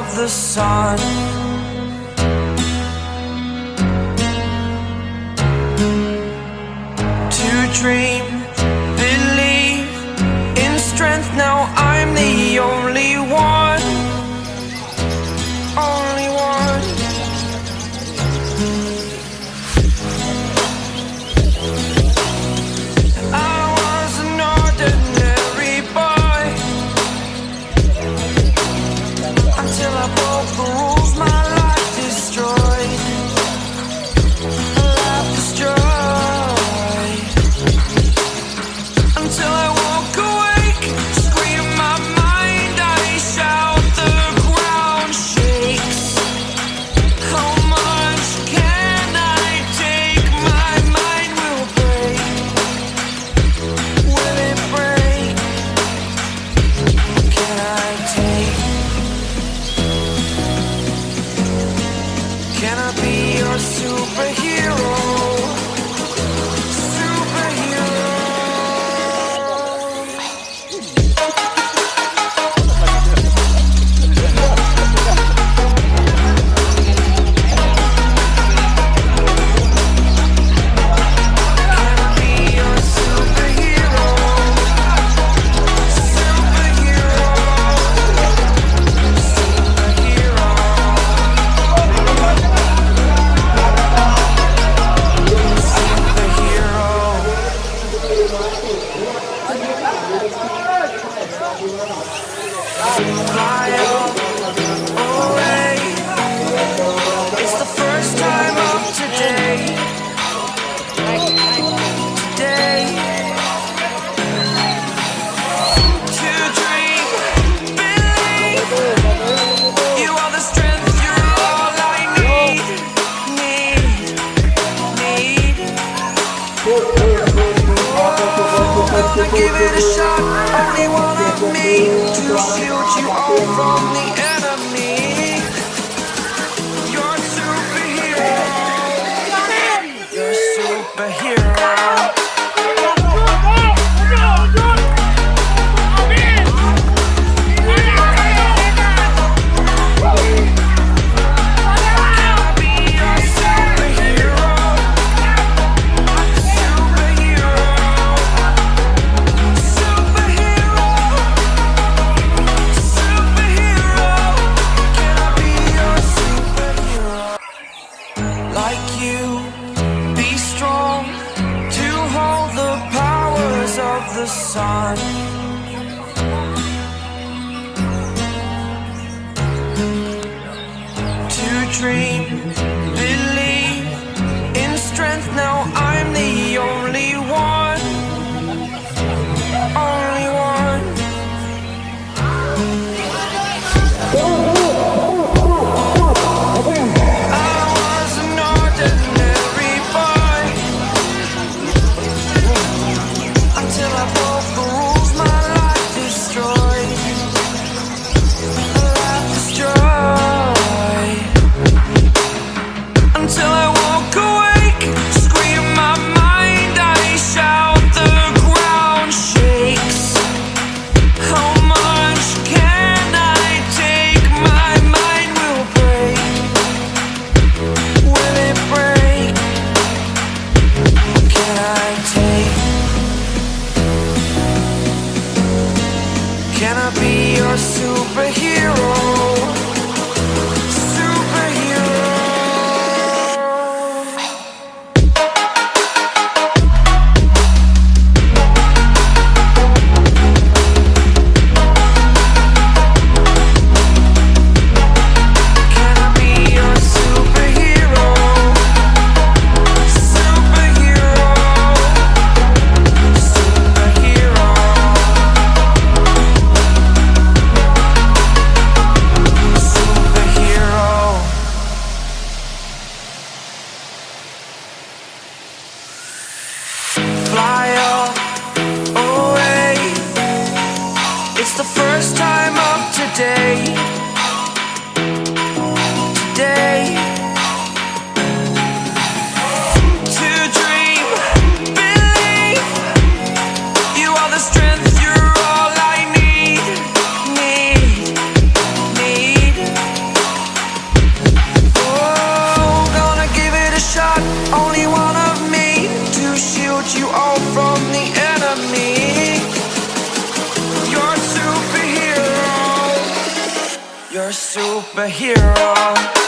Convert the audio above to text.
of the sun. To dream, believe in strength. Now I'm the only one, only one. I was an ordinary boy until I broke the rules. My life destroyed, life destroyed. Until I walk awake, scream my mind, I shout, the ground shakes. How much can I take? My mind will break. Will it break? Can I take? Can I be your superhero? Give it a shot, only one of me to shield you all from the enemy. You're a superhero. You're a superhero. The sun. To dream, believe in strength. Now I'm the only one, only one. I was an ordinary boy until I broke the rules. My life destroyed, life destroyed. Until I walk awake, scream my mind, I shout, the ground shakes. How much can I take? My mind will break. Will it break? Can I take? Can I be your superhero? Superhero. Can I be your superhero? Superhero. Superhero. Superhero. Fly away. It's the first time of today. Today. To dream, believe. You are the strength. You're all I need. Need. superhero.